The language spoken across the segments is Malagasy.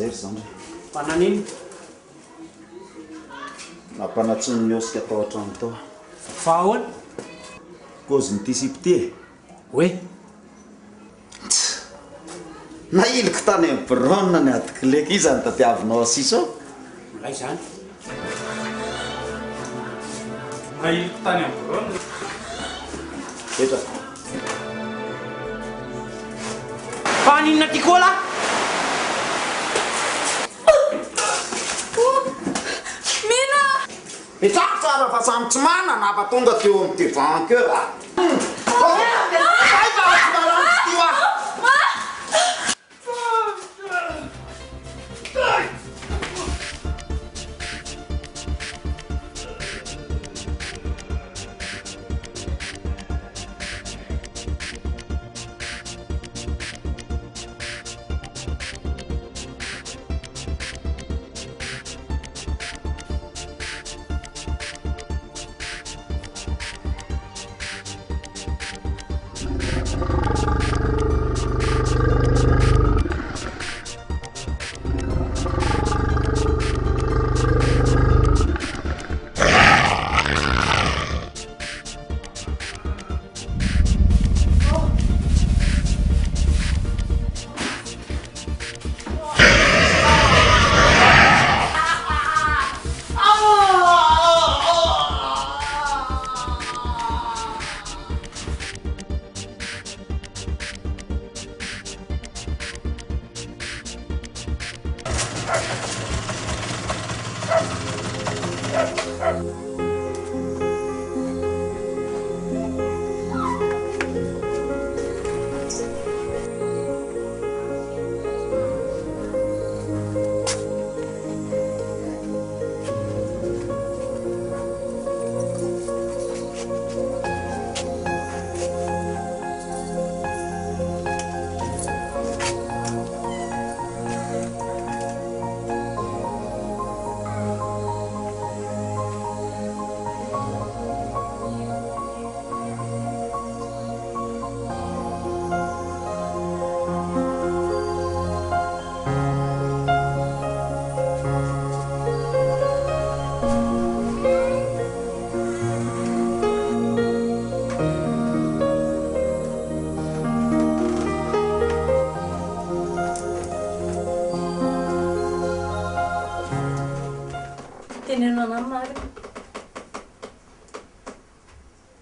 Zery zany. Pananiny. Nampanatsiny miosika tao an-trano tao. Fa ahoana? Cause ny tisipité. Hoe? Na iliko tany amin'ny brown ny adikileky izany tadiavinao asiso. Milay zany. Na iliko tany amin'ny brown. Petra. Paninona tiako la? Mina! Petrako tsara fa samy tsy manana fa tonga teo amin'ity vankeur.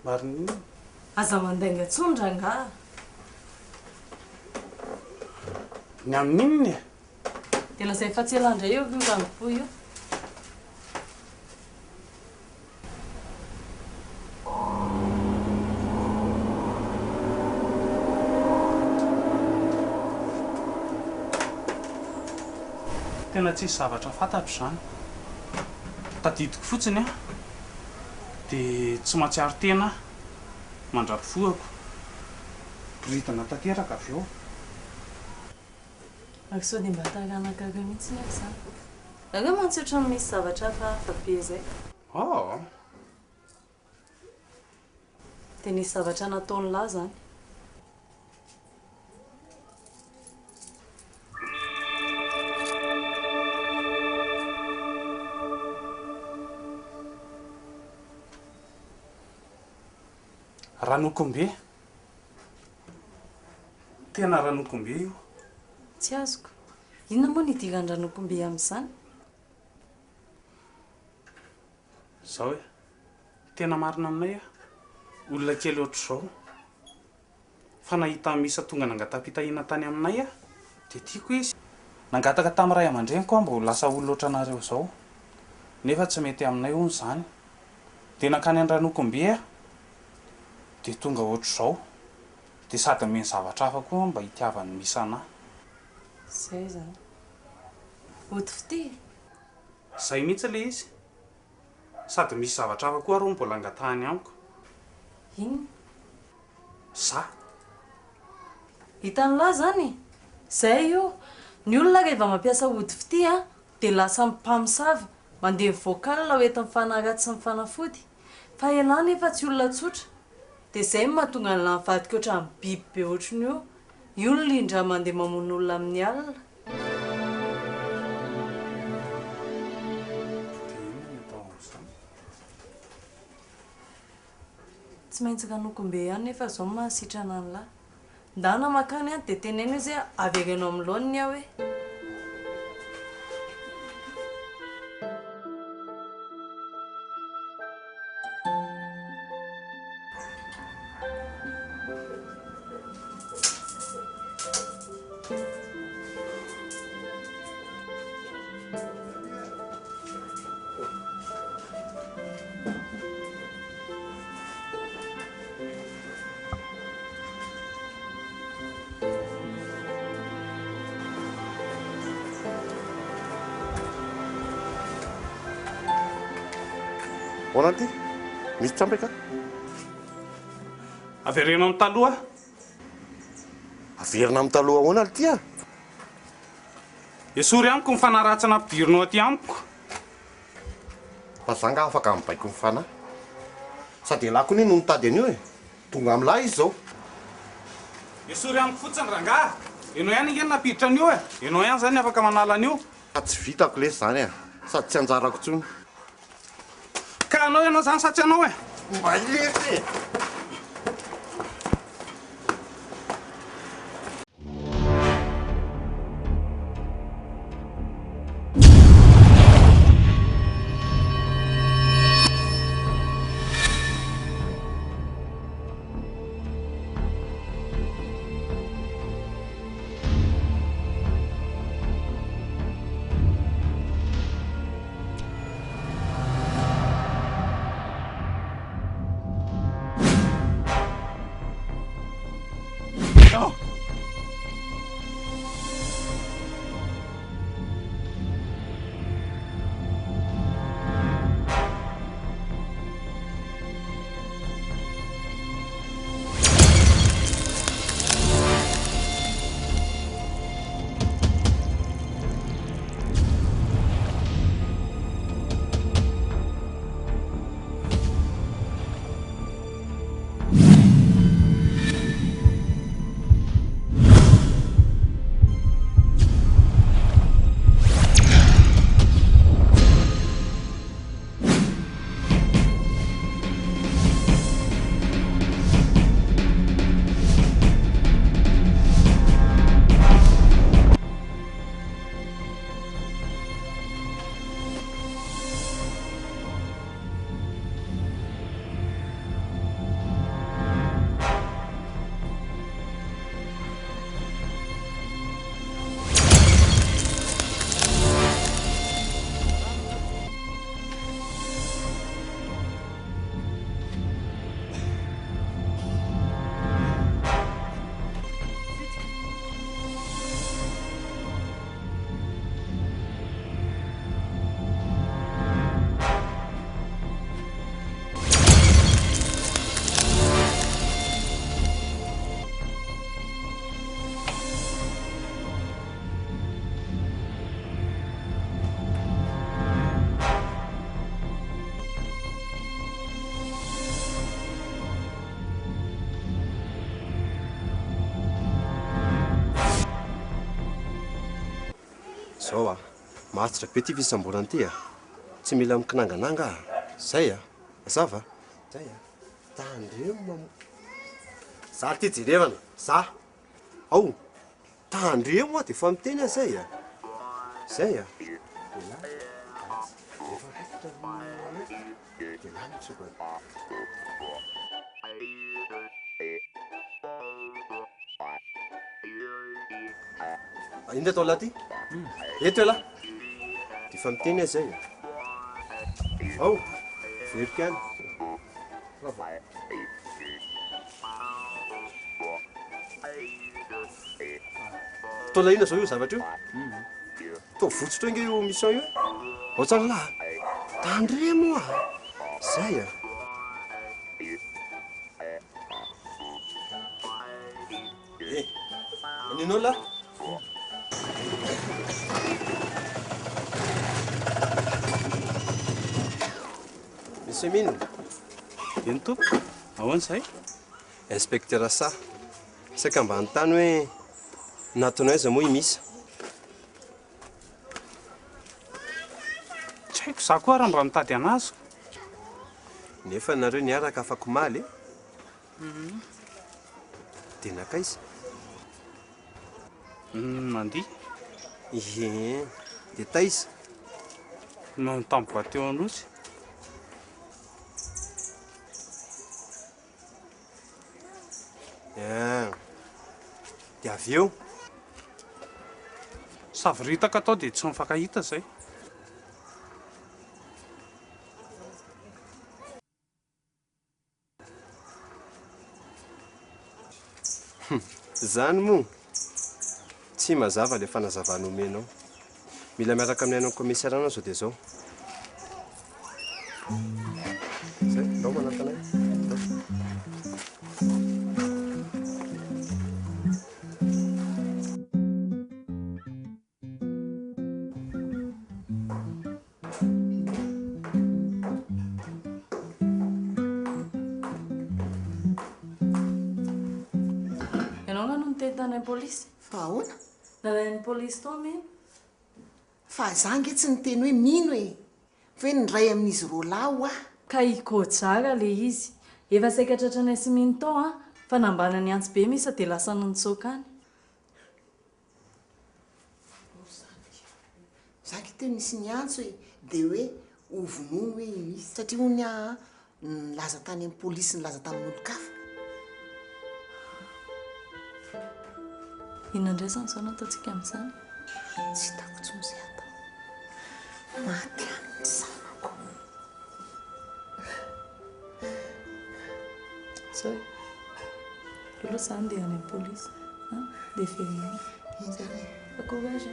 Marina. Aza mandenga tsondrangà. Ny amin'inny? Dia lazay fa tsy landra eo io rangopo io. Tena tsisy zavatra fantatro zany. Tadidiko fotsiny dia tsy mahatsiaro tena mandrapifoako. Boritana tanteraka avy eo. Sao dia mba taranagaga mihitsy ny aza. Raha mantsy ohatrany misy zavatra hafa be izay. Dia nisy zavatra nataony lahy zany. Ranokombe. Tena ranokombe io. Tsy azoko. Inona moa ny idiran'ny ranokombe amin'izany? Zao hoe tena marina aminay olona kely ohatr'izao. Fa nahita misa tonga nangatapitahina tany aminay dia tiako izy. Nangataka tamin'ny ray aman-dreniko mba lasa olona ohatranareo zao. Nefa tsy mety aminay hono zany. Dia nakany an-dranokombe dia tonga ohatr'izao. Dia sady meny zavatra hafa koa mba hitiavany misa anahy. Zay zany. Ody fity. Zay mihitsy le izy. Sady misy zavatra hafa koa arô mbola angatahany amiko. Ino? Za. Hitan'ny lahy zany. Zay io. Ny olona rehefa mampiasa ody fity dia lasa mpamosavy. Mandeha vocal hoentin'ny mifanaratsy sy mifanafody. Fa elany efa tsy olona tsotra. Dia zay mahatonga ny mivadika ohatran'ny biby be ohatrany io. Io ny lindra mandeha mamono olona amin'ny alina. tsy maintsy kanokombe ihany nefa zao mahasitrana an'lahy ndana makany any dia tenena izy aveganao amin'ny laoniny aho hoe Hoan'ity misy trambeka averena amin'ny taloha averina amin'ny taloha ahoana ty a esory amiko mifanaratsana ampidirinao aty amiko fa zanga afaka mibaiko ny fanahy sady lako ny no mitady an'io e tonga amin'lahy izy zao esory amiko fotsiny rangahy enao ihany ingeny napiditra an'io e enao ihany zany afaka manala an'io fa tsy vitako lesy zany a sady tsy anjarako tsony ka anao ianao zany satsy anao e mba ilesy zao a mahatsitra be ty fisamborana ty a tsy mila mikinangananga zay a zava zay a tandremo za ty jerevana za ao tandremo a de fa miteny a zay a zay a inona atao lahy ty eto elahy de fa miteny azy zay ao verika any tola ina zao io zavatra io to votsotra inge io mission io ao tsara lahy tandremo a zay a maninao lahy misy minina eny tompo ahoana zay inspecteur sa saika mba nytany hoe natonao aiza moa misy tsy haiko za koa raha mba mitady anazy nefa nareo niaraka afako maly dia nakaiza mandiha ie dia taiza no tampoka teo anosy dia avy eo savoritaka atao dia tsy mifankahita zay zany moa tsy mazava ilay fanazavana omenao mila miaraka amin'ny ainao commissaire anao zao dia zao zay ndao manatanay ianao ngano nitentanay polisy fa ahoana nalain'ny polisy tao mino fa zange tsy niteny hoe mino e fa hoe nyray amin'izy roa lahy a ka ikojara le izy efa saikatratra nay sy mino tao a fa nambana ny antsy be misa dia lasa nontsokany zange teo misy ny antso e dia hoe ovonono hoe misy satria hony a nilaza tany amin'ny polisy nylaza tamin'olo-kafa inonandraisany zao nataontsika amin'izany tsy hitako tsy mizay atao maty amin'ny zanako zao aloha zany dia any amin'ny polisy dia ferinay inzany akovazy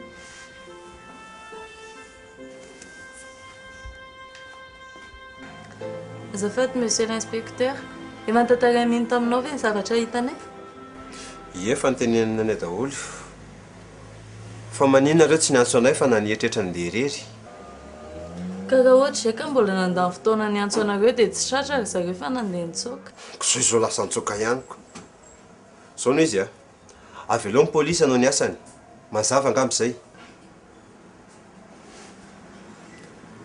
azafady monsieur l'inspecteur e mantantara mino taminao ve ny zavatra hitanay ie fa nytenenina anay daholo fa maninona ireo tsy niantso anay fa nanietrehtra ny derery karaha ohatra zay ka mbola nandany fotoana ny antso anareo dia tsy tratra ry zareo fa nandeha nitsoaka so izao lasa nitsoaka ihaniko zao no izy a avy aloha ny polisy anao ny asany mazava angambizay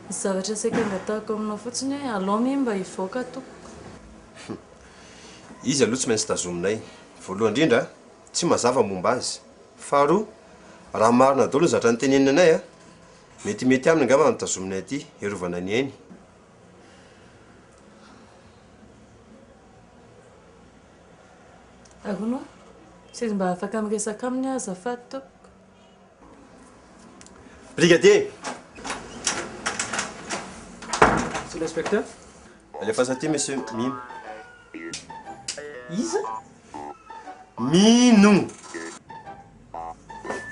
ny zavatra saika angatahako aminao fotsiny hoe alao mi mba hivoaka toko izy aloha tsy maintsy tazominay voalohany indrindra tsy mazava momba azy faharoa raha marina daholo ny zatra nytenenina anay a metimety aminy angamba nitazominay aty erovana ny ainy arono saizy mba afaka miresaka aminy azafady toko brigadier Monsieur l'inspecteur. alefa aty monsieur mino Iza? mino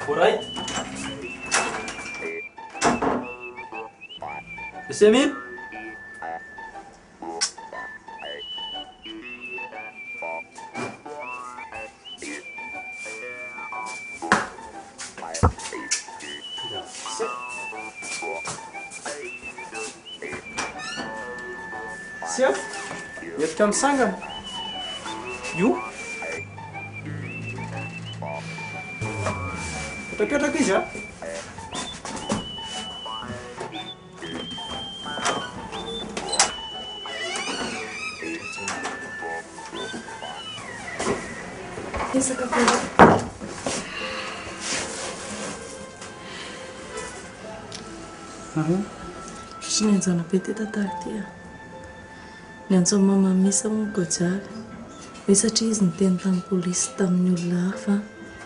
Alright. Monsieur Mine? Sia? Entika misangana. Io? Petrapetraka izy a? Resaka fera sy nianjana be ty tantara ty a niantso mamamisa moa gojary hoe satria izy niteny tamin'ny polisy tamin'ny olona hafa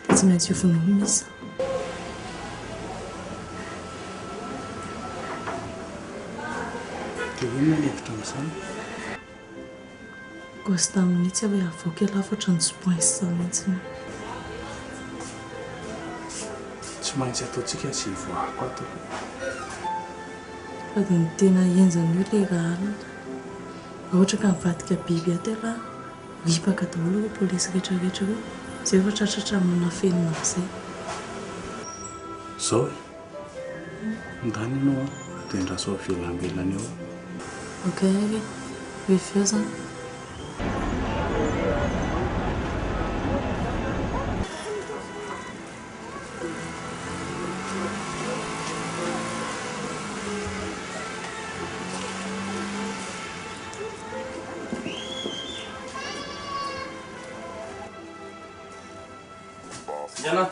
dia tsy maintsy iovonoa misa dia inona ny hevitra amin'izany gosy tamin'nitsy hoe avoaka lafatra ny sopoinzy sa mihitsiny tsy maintsy ataontsika sy voako ato fa dia ny tena enjany io ilay raha alina raha ohatra ka mivadika biby ato raha hipaka daholo ho polisy rehetrarehetra hoe zay efa tratratra amina fenina amin'izay zao e ndany ianao a dia ndraso avelambelany eo ok reveo zany Yana.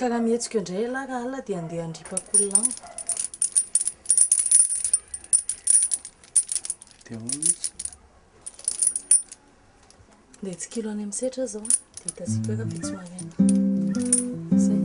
Karaha mihetsika indray lahy raha ala dia andeha andripakolona any. Dia hono izy. Dia tsy kilo any amin'ny setra zao dia hitasika hoe raha tsy maraina. Zay.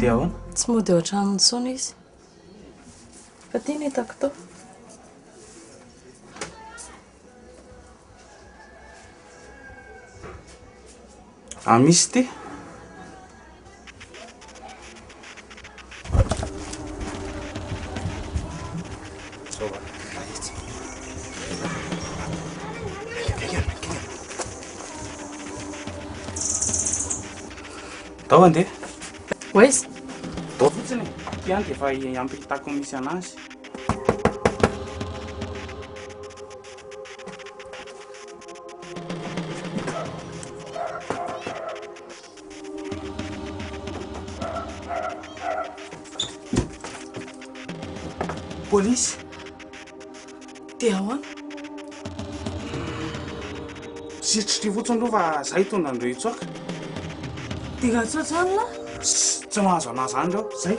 Dia ahoana? Tsy mody ao an-tranony intsony izy. Fa tia ny hitako tao. Misy ty. Tao andeha. Oizy. Tao fotsiny. Ty any dia efa ampitako misy anazy. polisy dia ahoana sitritra fotsiny aloha fa zay tondra andreo itsoaka dia gatsoatrany la tsy mahazo anazy any reo zay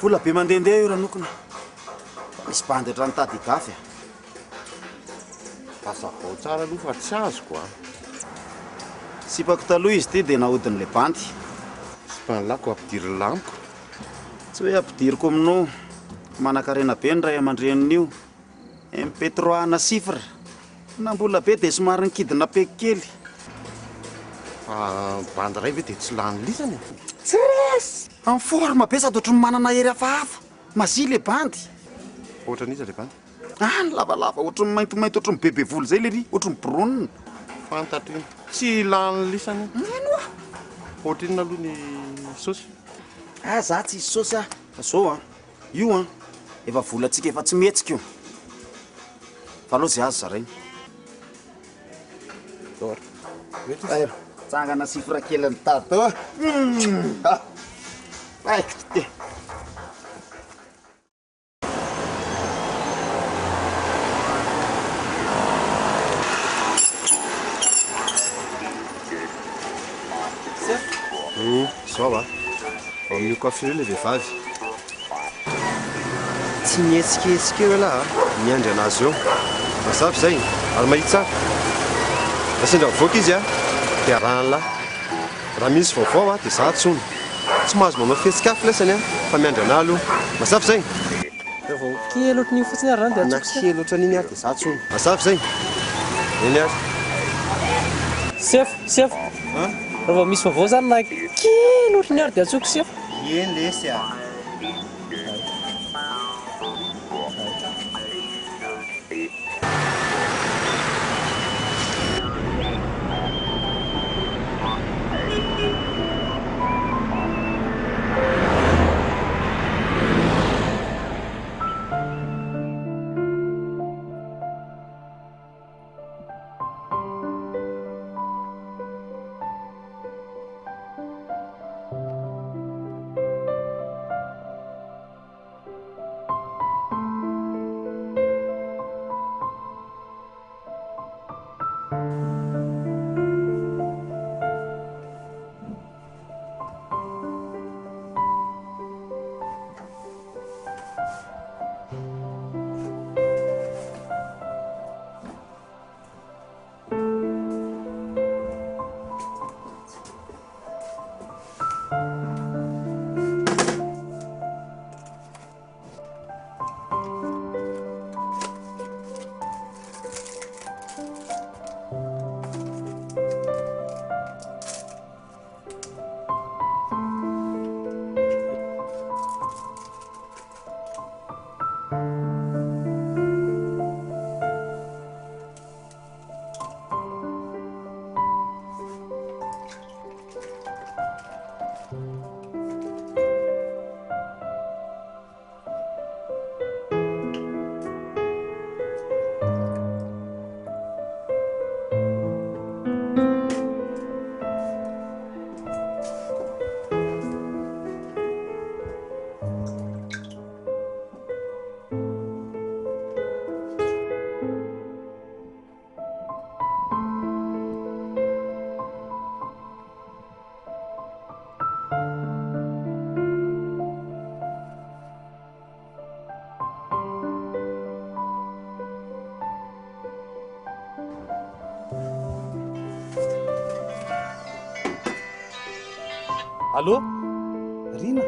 Vola be mandehandeha io ranokona. Misy banditra nitady gafy. Pasako tsara aloha fa tsy azoko a. Sipako taloha izy ty dia nahodin'ilay bandy. Sy panalako ampidiry lampo. Tsy hoe ampidiriko aminao. Manan-karena be ny ray aman-dreniny io. MP3 na sifra. Na mbola be dia somary nikidina pekikely. Fa bandy ray ve dia tsy lany lisany. Tsy resy! Amin'ny forma be sady ohatry ny manana hery hafahafa. Mazy le bandy. Ohatra n'iza le bandy. Ah, ny lavalava ohatrany maintomainty ohatrany bebe volo zay le ry, ohatrany bronne. Fantatro iny. Tsy lany lisany. Ino ah? Ohatra inona aloha ny saosy. Ah, za tsy isy saosy ah. Zao ah. Io ah. Efa volantsika efa tsy mihetsika io. Fa aloha zay azo zarainy. Ohatra. Airo, tsangana sifra kely ny tato ah. Aiko ty. Zao a ao amin'io coiffure le vehivavy tsy mihetsiketsika eo alahy miandry anazy eo mazavy zay ary mahita tsara raha sendra mivoaka izy a dia arahanylahy raha misy vaovao a dia za tsony tsy mahazo manao fihetsika lesany a fa miandry anahy aloha mazavy zay Vao kely ohatran'io fotsiny ary dia nakely ohatran'iny ary dia za tsony mazavy zay eny ary Chef. Raha vao misy vaovao zany na kely ohatran'ny ary dia atsoko chef. eny lesy a Allô? Rina?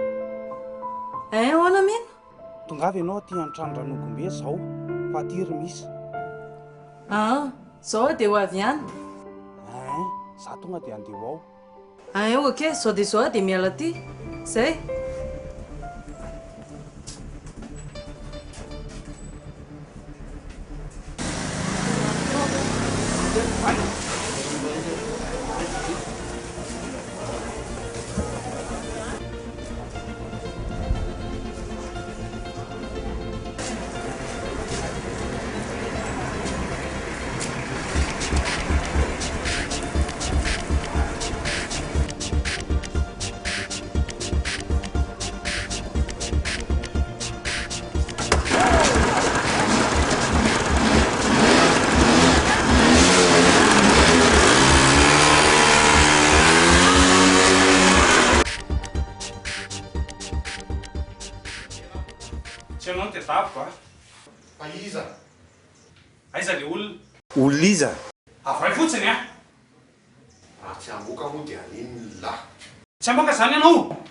Hoana mino? Tongavy ianao aty an-trano ranogombe zao fa aty ry misy. Zao dia ho avy ihany. Za tonga dia andeha ao. Ok, zao dia zao dia miala aty. Zay. Tsy ianao ny tedaviko a. fa iza Aiza le olona? olona iza Avay fotsiny a. raha tsy amboka moa dia aniny lahy Tsy amboka zany ianao.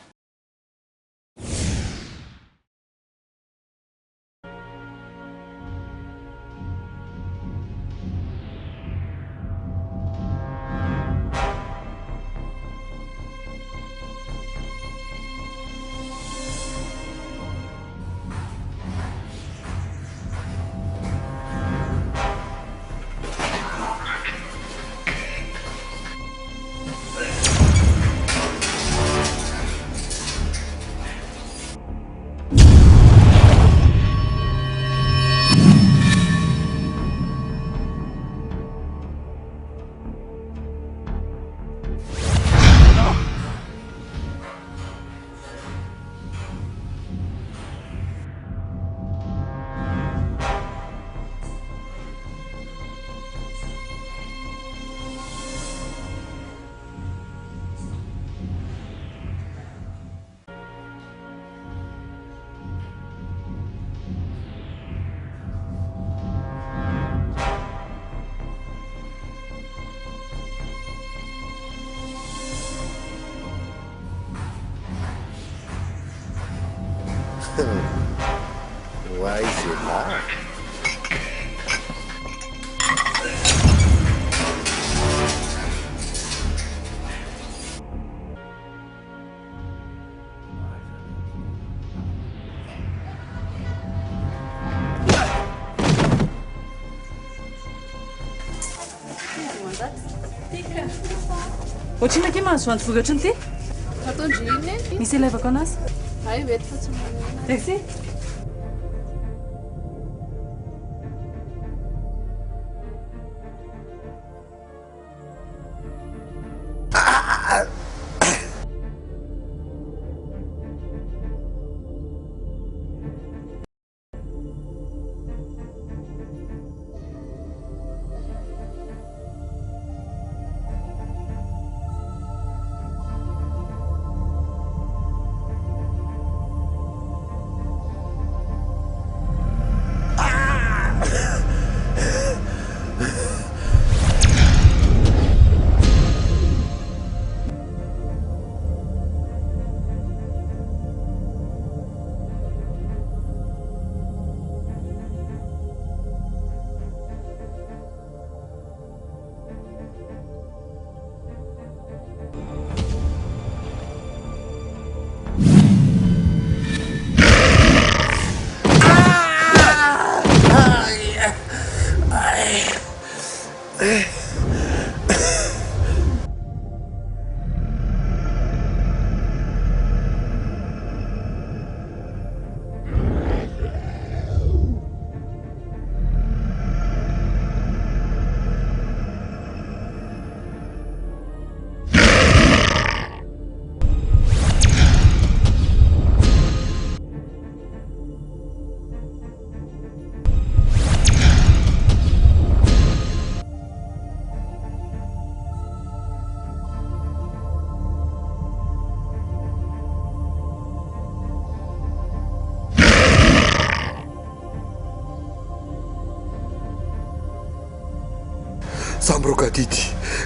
Why is it that? Ohatrina ke mahazoanto vokatra ny ty Ataondriny misy ilevako anazy ay mety fa tsy manana taxi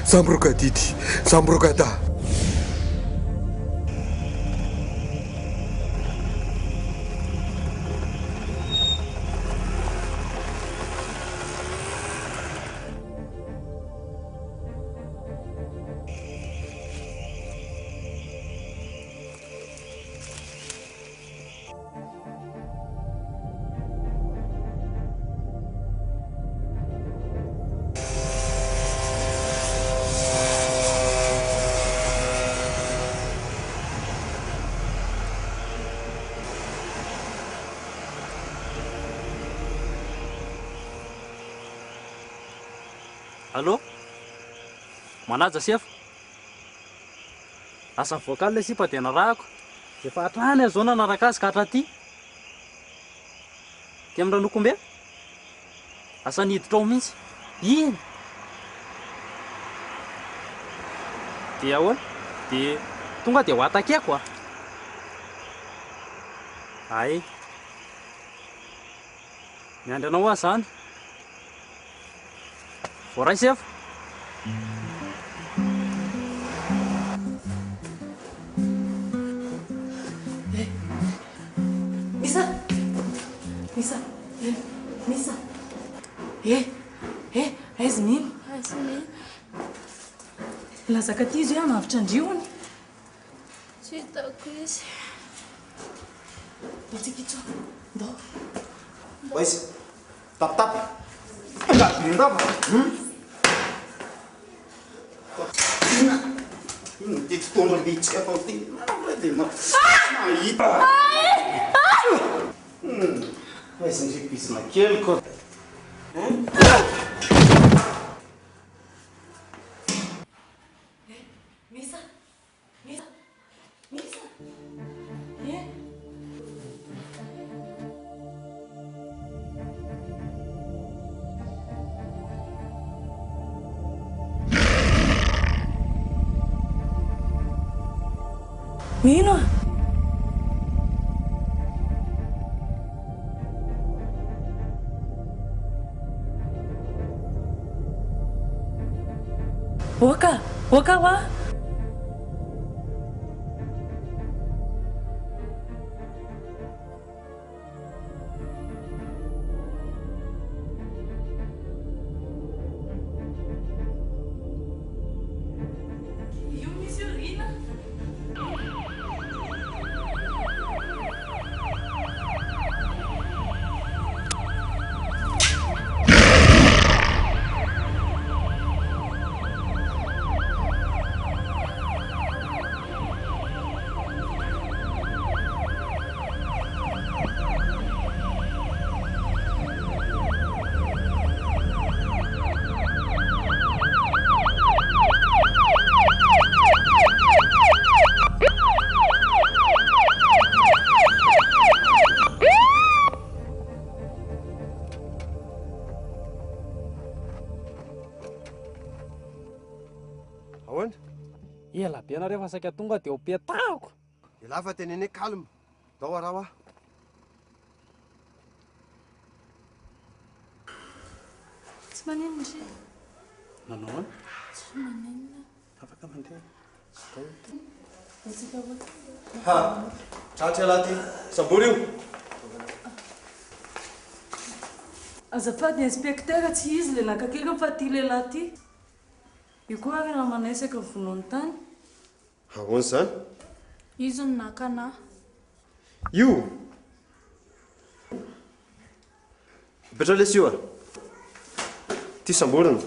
Sambrokadidi, sambrokada. Allô? Manaja sefa? Asa vocal si pa tena rako. Efa atrany zao nanaraka azy ka hatraty. Ty amin'ny ranokombe? Asa niditra ao mihitsy. Iny. Dia ahoana? Dia tonga dia ho atakeko. Ay. Miandry anao azy zany. Voray sefa. Misa. Aiza mino? Lazaka ty izy hoe hanavitra andriony. Tsy hitako izy. Tsika ndao. Aiza, tapitapy. Angapindava. Ty fotoana bitsika atao ty. Mahita. Aiza nripisina kely koa. Mino? Waka wa? ela be anareo fa saika tonga dia opiatahako. Ilafa tenene calme. Dao arawa. Tsy manino ndry. Nanao any? Tsy manino. Afaka mandeha. Atsika avaka. Ha! Tratra laty. Sambory io. Azafady inspektera tsy izy le nakakeka fa ty lehilahy ty. Io koa ary namanesaka ny vonoany tany. Ahoana izany? Izy no nakana. Io! Betra lesy io a. Ty samborina.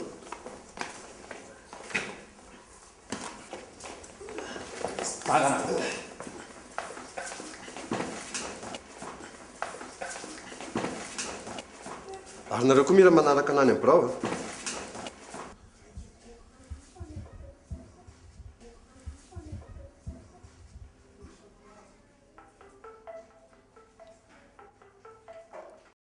Ary nareo koa mira manaraka anany amin'ny birao.